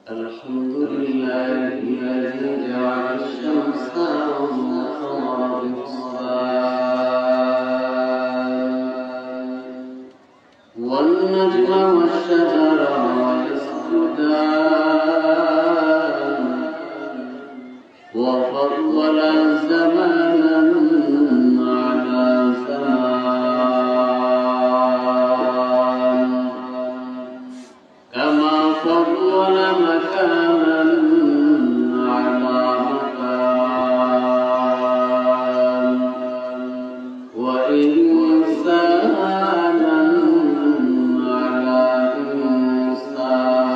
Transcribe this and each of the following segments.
الحمد لله الذي جعل الشمس والقمر بحسبان والنجم والشجر يسجدان وفضل زمانا على زمان كما فضل مكانا على مكان وإنسانا على إنسان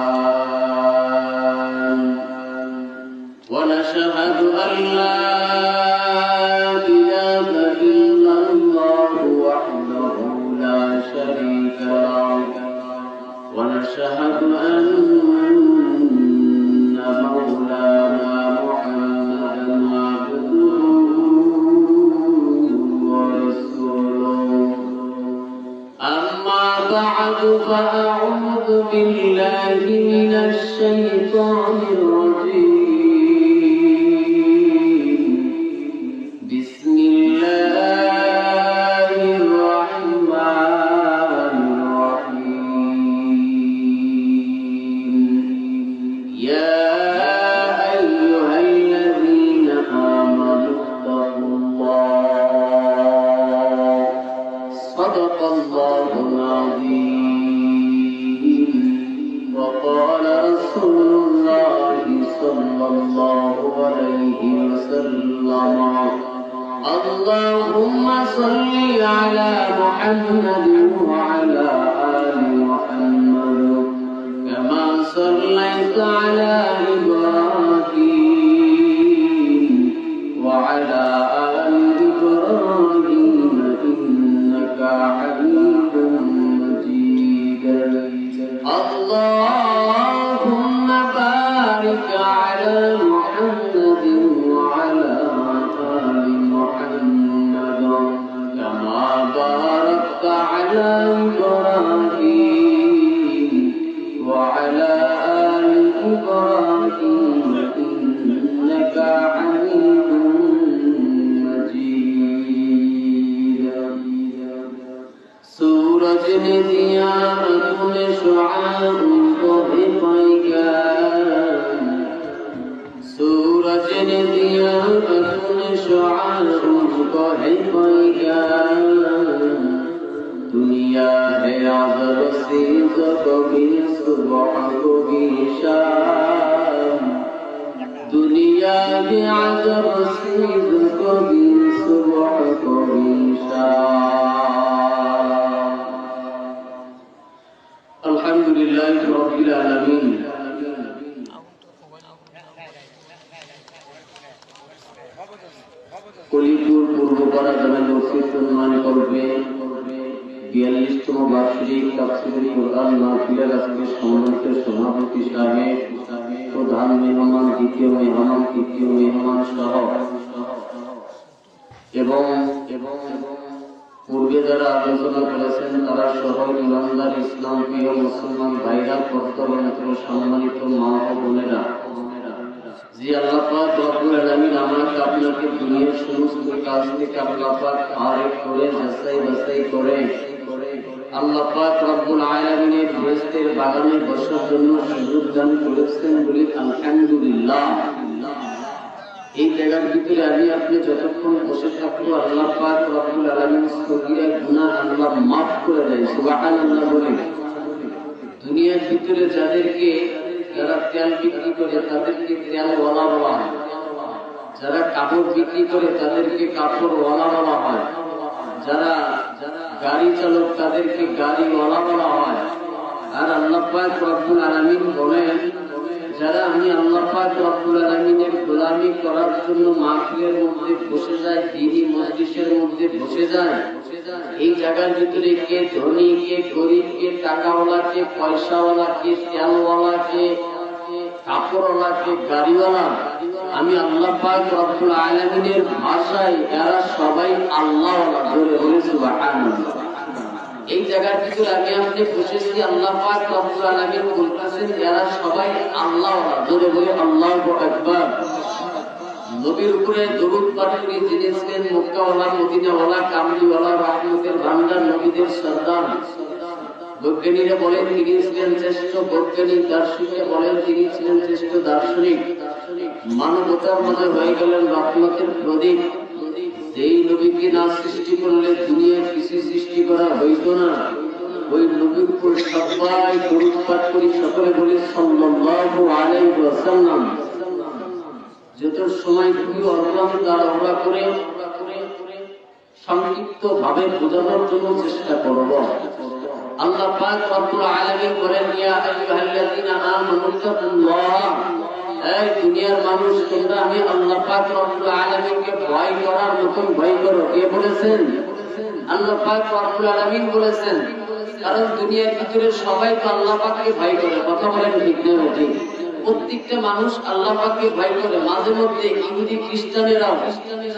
ونشهد أن لا إله إلا الله وحده لا شريك له ونشهد أن مولانا محمدا عبده ورسوله أما بعد فأعوذ بالله من الشيطان الرجيم بسم الله الرحمن الرحيم يا أيها الذين آمنوا اتقوا الله صدق الله العظيم وقال رسول الله صلى الله عليه وسلم اللهم صل على محمد وعلى آل محمد كما صليت على إبراهيم وعلى آل إبراهيم إنك حميد مجيد اللهم بارك على محمد وعلى آل محمد كما باركت على إبراهيم وعلى آل إبراهيم إنك حميد مجيد सूरज ने दिया अपने शुआओं को भी पैगाम सूरज ने दिया अपने शुआओं को भी पैगाम दुनिया है आज़ब सीज़ कभी सुबह कभी शाम दुनिया है आज़ब सीज़ कभी सुबह कभी शाम अल्हम्दुलिल्लाह रब्बिल आलमीन কলিপুর পূর্বপাড়া গ্রামে মসজিদ নির্মাণ করবে 42তম বার্ষিক তাফসীরুল কুরআন মাহফিলের আজকে সম্মানিত সভাপতি সাহেব প্রধান মেহমান দ্বিতীয় মেহমান তৃতীয় মেহমান সহ এবং পূর্বে যারা আলোচনা করেছেন তারা সহ ইমানদার ইসলাম প্রিয় মুসলমান ভাইরা প্রত্যন্ত সম্মানিত মা ও বোনেরা জি আল্লাহ পাক রব্বুল আলামিন আমাকে আপনাকে দুনিয়ার সমস্ত কাজ থেকে আল্লাহ পাক ফারিগ করে যাচাই বাছাই করে আল্লাহ পাক রব্বুল আলামিনের বেহেশতের বাগানে বসার জন্য সুযোগ দান করেছেন বলি আলহামদুলিল্লাহ। এই জায়গার ভিতরে আমি আপনি যতক্ষণ বসে থাকবো আল্লাহ পাক রব্বুল আলামিন সগীরা গুনাহ আল্লাহ মাফ করে দেয় সুবহানাল্লাহ বলে। দুনিয়ার ভিতরে যারা তেল বিক্রি করে তাদেরকে তেলওয়ালা বলা হয়, যারা কাপড় বিক্রি করে তাদেরকে কাপড়ওয়ালা বলা হয়, যারা গাড়ি চালক তাদেরকে গাড়িওয়ালা বলা হয়। আর আল্লাহ পাক রব্বুল আলামিন বলেন যারা আমি আল্লাহ পাক রব্বুল আলামিনের গোলামি করার জন্য মাহফিলের মধ্যে বসে যায়, দ্বীনি মজলিসের মধ্যে বসে যায়, এই জায়গার ভিতরে কে ধনী কে গরিব কে টাকাওয়ালা কে পয়সাওয়ালা কে তেলওয়ালা কে কাপড়ওয়ালা কে গাড়িওয়ালা, আমি আল্লাহ পাক রব্বুল আলামিনের ভাষায় এরা সবাই আল্লাহওয়ালা। জোরে বলে সুবহানাল্লাহ। এই জায়গার কিছু আগে আপনি বসেছি, আল্লাহ পাক রব্বুল আলামিন বলতেছেন এরা সবাই আল্লাহওয়ালা। জোরে বলে আল্লাহু আকবার। নবীর উপরে দরুদ পাঠ করে যিনি ছিলেন মক্কাওয়ালা, মদিনাওয়ালা, কামলিওয়ালা, রহমতের ভান্ডার, নবীদের সর্দার। বৈজ্ঞানিকরা বলেন তিনি ছিলেন শ্রেষ্ঠ বৈজ্ঞানিক, দার্শনিকরা বলেন তিনি ছিলেন শ্রেষ্ঠ দার্শনিক। মানবতার মধ্যে হয়ে গেলেন রহমতের প্রদীপ। যেই নবীকে না সৃষ্টি করলে দুনিয়ায় কিছু সৃষ্টি করা হইত না। ওই নবীর উপর সবাই দরুদ পাঠ করি, সকলে বলি সাল্লাল্লাহু আলাইহি ওয়াসাল্লাম। যত সময় খুবই অল্প করে সংক্ষিপ্ত ভাবে বোঝানোর জন্য চেষ্টা করব। আল্লাহ পাক রব্বুল আলামিন বলেন ইয়া আইয়ুহাল্লাযীনা আমানু তাকুল্লাহ। এই দুনিয়ার মানুষ, তোমরা আমি আল্লাহ পাক রব্বুল আলামিনকে ভয় করার মতন ভয় করো। কে বলেছেন? আল্লাহ পাক রব্বুল আলামিন বলেছেন। কারণ দুনিয়ার ভিতরে সবাই তো আল্লাহ পাককে ভয় করে। কথা বলেন ঠিক না ঠিক? প্রত্যেকটা মানুষ আল্লাহ পাককে ভয় করে। মাঝে মধ্যে ইহুদি খ্রিস্টানেরাও,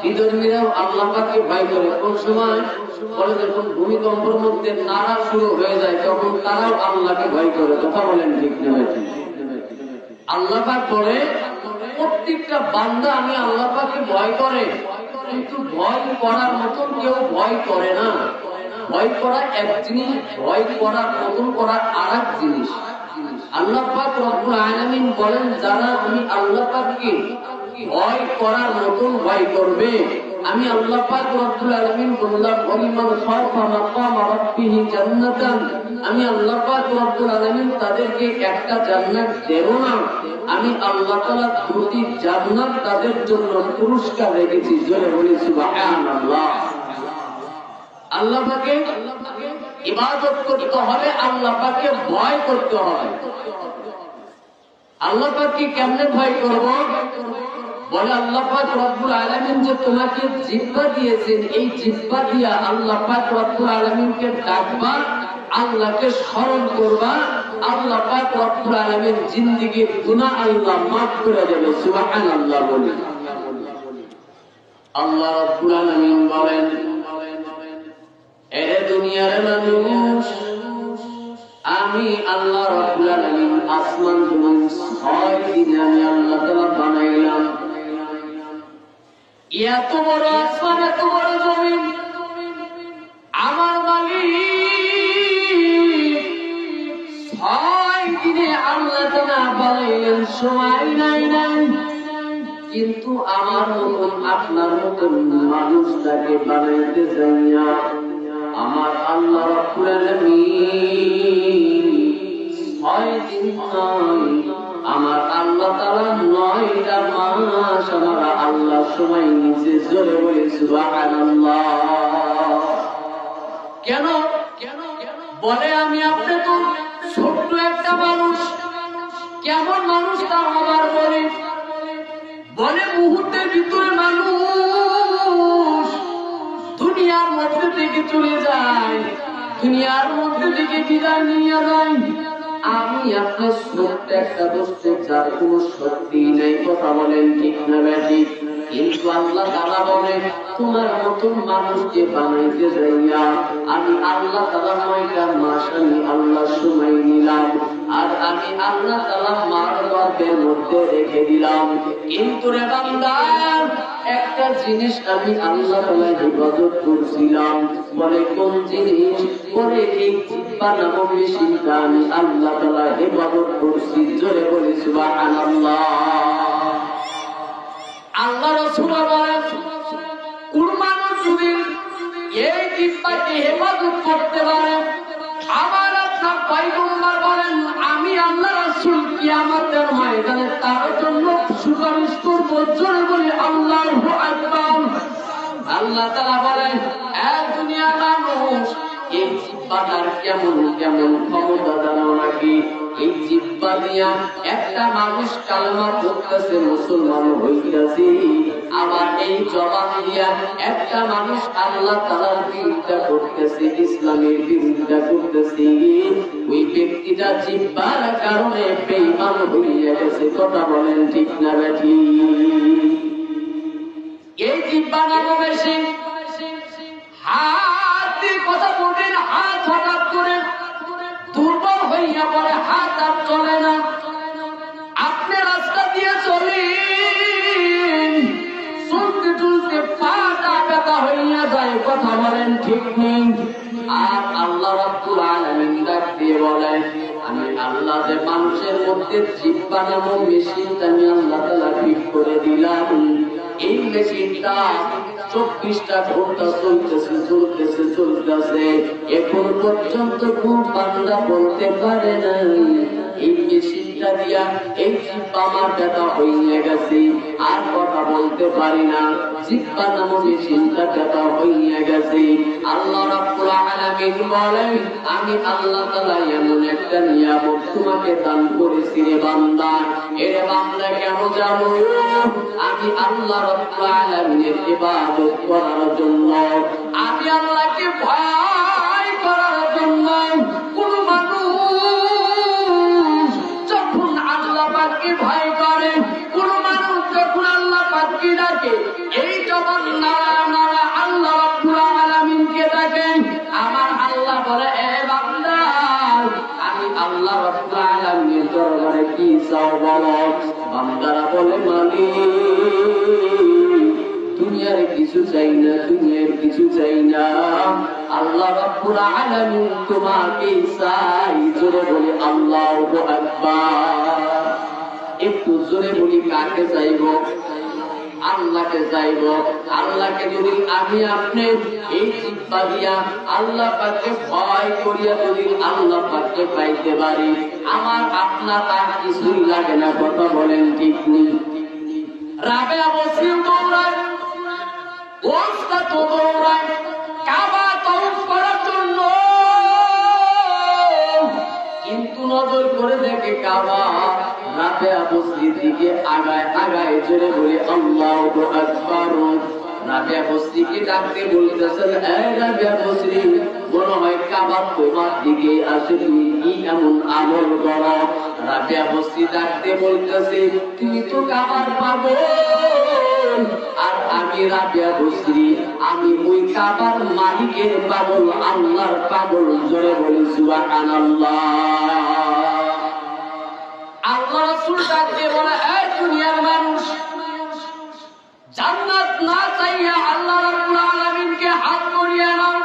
বিধর্মীরাও আল্লাহ পাককে ভয় করে। কোন সময় বলে যখন ভূমিকম্পের মধ্যে নাড়া শুরু হয়ে যায় তখন তারাও আল্লাহকে ভয় করে। কথা বলেন ঠিক না ঠিক? আল্লাহ পাক বলে প্রত্যেকটা বান্দা আমি আল্লাহ পাককে ভয় করে, কিন্তু ভয় করার মতন কেউ ভয় করে না। ভয় করা এক জিনিস, ভয় করার মতন করা আরেক জিনিস। আল্লাহ পাক রব্বুল আলামিন বলেন যারা আমি আল্লাহ পাককে ভয় করার মতন ভয় করবে, আমি আল্লাহ পাক রব্বুল আলামিন বললাম ওয়ালিমান খাফা মাকাম রাব্বিহি জান্নাতান। আমি আল্লাহ পাক রব্বুল আলামিন তাদেরকে একটা জান্নাত দেব না, আমি আল্লাহ তাআলা দুটি জান্নাত তাদের জন্য পুরস্কার রেখেছি। জোরে বলি সুবহানাল্লাহ। আল্লাহ পাকে ইবাদত করতে হবে, আল্লাহ পাকে ভয় করতে হবে। আল্লাহ পাককে কেমনে ভয় করব? বলে আল্লাহ পাক রব্বুল আলামিন যে তোমাকে জিহ্বা দিয়েছেন, এই জিহ্বা দিয়া আল্লাহ পাক রব্বুল আলামিনকে ডাকবা, আল্লাহকে স্মরণ করবা, আল্লাহ পাক রব্বুল আলামিন জিন্দেগীর গুনাহ আল্লাহ মাফ করে দেবে। সুবহানাল্লাহ বলি। আল্লাহ রব্বুল আলামিন বলেন এরে দুনিয়ার মানুষ, আমি আল্লাহ রব্বুল আলামিন আসমান জমিন 6 দিনে আমি আল্লাহ তাআলা বানাইলাম। এত বড় আসমান, এত বড় জমিন আমার মালিক 6 দিনে আল্লাহ তাআলা বানাইলেন। সময় নাই। কিন্তু আমার মতন আপনার মতন মানুষটাকে বানাইতে যাইয়া আমার আল্লাহ রাব্বুল আলামিন 6 দিন নয়, আমার আল্লাহ তাআলা 9টা মাস আমার আল্লাহ সময় নিচে। জোরে বলি সুবহানাল্লাহ। কেন বলে আমি আপনি তো ছোট্ট একটা মানুষ। কেমন মানুষ তা আবার বলে মুহূর্তের ভিতরে মানুষ দুনিয়ার মধ্যে থেকে চলে যায়, দুনিয়ার মধ্যে থেকে বিদায় নিয়ে যায়। আমি আপনার ছোট্ট একটা বস্তু যার কোনো শক্তি নেই। কথা বলেন ঠিক না ঠিক? কিন্তু আল্লাহ তাআলা বলে তোমার মতন মানুষকে বানাইতে যাইয়া আমি আল্লাহ তাআলা 9টা মাস আমি আল্লাহ সময় নিলাম, আর আমি আল্লাহ তাআলা মার গর্ভের মধ্যে রেখে দিলাম। কিন্তু রে বান্দা, একটা জিনিস আমি আল্লাহ তাআলা ইবাদত করছিলাম। বলে কোন জিনিস? বলে এই জিহ্বা নামক মেশিনটা আমি আল্লাহ তাআলা ইবাদত করছি। জোরে বলি সুবহানাল্লাহ। আল্লাহ রাসূল বলেন কোন মানুষ যদি এই জিহ্বাকে হেফাজত করতে পারে, আমার আপনার পয়গম্বর বলেন আমি আল্লাহ রাসূল কিয়ামতের ময়দানে তার জন্য সুপারিশ করব। জোরে বলি আল্লাহু আকবার। আল্লাহ তাআলা বলেন এক দুনিয়ার মানুষ, এই জিহ্বাটার কেমন ক্ষমতা জানো নাকি? এই জিহ্বা দিয়া একটা মানুষ কালেমা পড়তেছে, মুসলমান হইতেছে, আবার এই জবান দিয়া একটা মানুষ আল্লাহ তাআলার বিরোধিতা করতেছে, ইসলামের বিরোধিতা করতেছে। ওই ব্যক্তিটা জিহ্বার কারণে বেঈমান হইয়া গেছে। কথা বলেন ঠিক না ঠিক? এই জিহ্বা নামক মেশিন হাত দিয়ে কথা বলবেন, হাত হঠাৎ করে দুর্বল হইয়া পড়ে, হাত আর চলে না। আপনি রাস্তা দিয়ে চলেন, চলতে চলতে পাটা ব্যথা হইয়া যায়, কথা বলেন ঠিক নেই। আর আল্লাহ রাব্বুল আলামিন ডাক দিয়ে বলেন, আমি আল্লাহ যে মানুষের মধ্যে জিহ্বা নামক মেশিনটা আমি আল্লাহ তাআলা ঠিক করে দিলাম। এই মেশিনটা 24টা ঘন্টা চলতেছে, এখন পর্যন্ত কোন বান্দা বলতে পারে না এই মেশিনটা দিয়া এই জিহ্বা আমার ব্যথা হয়ে গেছে, আর কথা বলতে পারি না, জিহ্বা নামক মেশিনটা ব্যথা হয়ে গেছে। আল্লাহ রাব্বুল আলামিন বলেন, আমি আল্লাহ তাআলা এমন একটা নিয়ামত তোমাকে দান করেছি রে বান্দা। এরে বান্দা কেন জানো? আমি আল্লাহ রাব্বুল আলামিনের ইবাদত করার জন্য, আমি আল্লাহকে ভয় করার জন্য। কোন মানুষ যখন আল্লাহ পাককে ভয় করে, কোন মানুষ যখন আল্লাহ পাককে ডাকে, এই জবান নাড়া নাড়া আল্লাহ রাব্বুল আলামিনকে ডাকে, আমার আল্লাহ বলে, এ বান্দা আমি আল্লাহ রাব্বুল আলামিনের দরবারে কি চাও বলো। বান্দারা বলে, মালিক দুনিয়ার কিছু চাই না, দুনিয়ার কিছু চাই না, আল্লাহ রাব্বুল আলামিন তোমাকে চাই। জোরে বলি আল্লাহু আকবার। একটু জোরে বলি, কাকে চাইব? আল্লাহকে চাইব। আল্লাহকে যদি আমি আপনি এই জিহ্বা দিয়া আল্লাহ পাককে ভয় করিয়া যদি আল্লাহ পাককে পাইতে পারি, আমার আপনার আর কিছুই লাগে না, কথা বলেন ঠিক নেই। রাবেয়া মুসলিম দৌড়ায়, ওস্তাদ দৌড়ায় কাবা তওয়াফ করার জন্য, কিন্তু নজর করে দেখে কাবা রাবেয়া মসজিদ দিকে আগায় আগায়। জোরে বলে আল্লাহু আকবার। রাবেয়া মসজিদকে ডাকতে বলতেছেন, এই রাবেয়া মসজিদ, মনে হয় কাবা তোমার দিকে আসে, তুমি কি এমন আমল করো? রাবেয়া মসজিদ ডাকতে বলতেছে, তুমি তো কাবার পাগল, আর আমি রাবেয়া মসজিদ, আমি ওই কাবার মালিকের পাগল, আল্লাহর পাগল। জোরে বলি সুবহানাল্লাহ। আল্লাহ রাসূল ডাকতে বলে, এই দুনিয়ার মানুষ, জান্নাত না চাইয়া আল্লাহ রাব্বুল আলামিনকে হাত করিয়া নাও,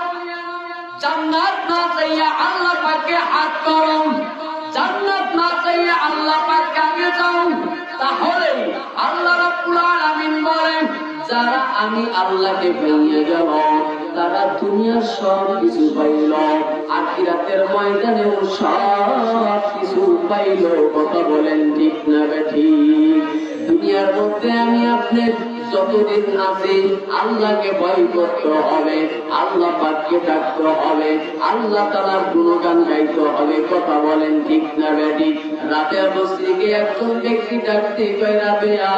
জান্নাত না চাইয়া আল্লাহ পাককে হাত করো, জান্নাত না চাইয়া আল্লাহ পাককে আগে যাও। তাহলে আল্লাহ রাব্বুল আলামিন বলেন, যারা আমি আল্লাহকে পেয়ে গেল, তারা দুনিয়ার সব কিছু পাইল, আখিরাতের ময়দানেও সব কিছু পাইল। কথা বলেন ঠিক না ঠিক? দুনিয়ার মধ্যে আমি আপনি যতদিন আছি, আল্লাহকে ভয় করতে হবে, আল্লাহ পাককে ডাকতে হবে, আল্লাহ তাআলার গুণগান গাইতে হবে। কথা বলেন ঠিক না ঠিক? রাবেয়া মসজিদে একজন ব্যক্তি ডাকতে কয়, রাবেয়া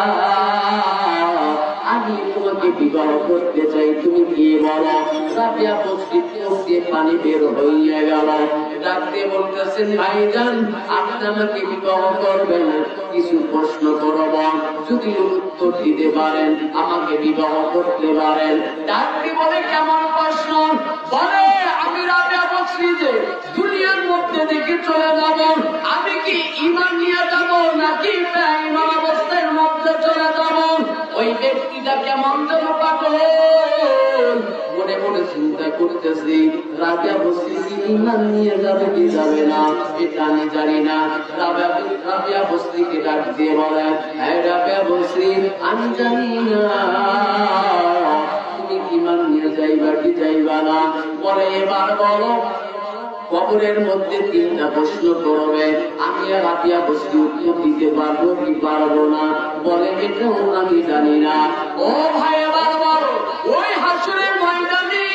আমি তোমাকে বিবাহ করতে চাই, তুমি কি বলো? রাবেয়া মসজিদ থেকে পানি বের হইয়া গেল, ডাকতে বলতেছেন, ভাইজান আপনি আমাকে বিবাহ করবেন, কিছু প্রশ্ন করব, যদি উত্তর দিতে পারেন আমাকে বিবাহ করতে পারেন। ডাকতে বলে, কেমন প্রশ্ন? বলে, আমি রাবেয়া মসজিদে দুনিয়ার মধ্যে দেখে চলে যাব, আমি কি ঈমান নিয়ে যাব নাকি বেঈমান অবস্থার মধ্যে চলে যাব? ওই ব্যক্তিটা কেমন যেন পাগল মনে মনে চিন্তা করতেছি, রাবেয়া মসজিদ ঈমান নিয়ে যাবে কি যাবে না এটা আমি জানি না। রাবেয়া মসজিদকে ডাক দিয়ে বলে, হ্যাঁ রাবেয়া মসজিদ, আমি জানি না তুমি ঈমান নিয়ে যাইবা কি যাইবা না। পরে এবার বলো, কবরের মধ্যে 3টা প্রশ্ন করবে, আমি আর রাবেয়া মসজিদ উত্তর দিতে পারবো কি পারবো না? বলে, এটাও আমি জানি না। ও ভাই, এবার বলো, ওই হাসরের ময়দানে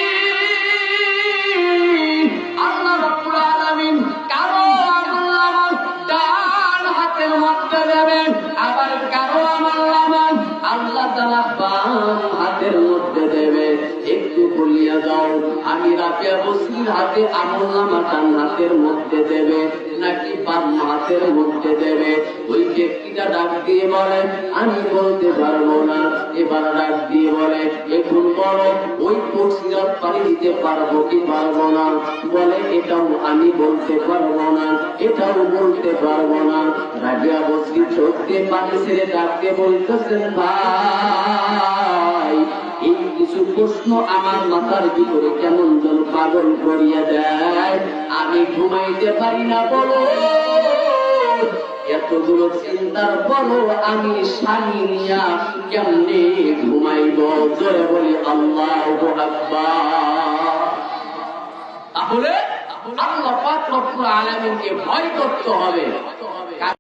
আল্লাহ রাব্বুল আলামিন কারো আমলনামা ডান হাতের মধ্যে দেবেন, আবার কারো আমলনামা আল্লাহ তাআলা বাম হাতের মধ্যে দেবে। একটু বলিয়া যাও, আমি রাবেয়া মসজিদ হাতে আমলনামা ডান হাতের মধ্যে দেবে নাকি বাম হাতের মধ্যে দেবে। ওই ব্যক্তিটা ডাক দিয়ে বলে আমি বলতে পারবো না। এবার ডাক দিয়ে বলে এখন বলো ওই সিরাত পানি দিতে পারবো কি পারবো না? বলে এটাও আমি বলতে পারবো না, এটাও বলতে পারবো না। রাবিয়া বসরি চোখ দিয়ে পানি ছেড়ে ডাক দিয়ে বলতেছেন ভাই এই কিছু প্রশ্ন আমার মাথার ভিতরে কেমন যেন পাগল করিয়া দেয়, আমি ঘুমাইতে পারি না। বলো এতগুলো চিন্তার পরও আমি স্বামী নিয়া কেমনে ঘুমাইব? জোরে বলি আল্লাহু আকবার। তাহলে আল্লাহ পাক রব্বুল আলামিনকে ভয় করতে হবে।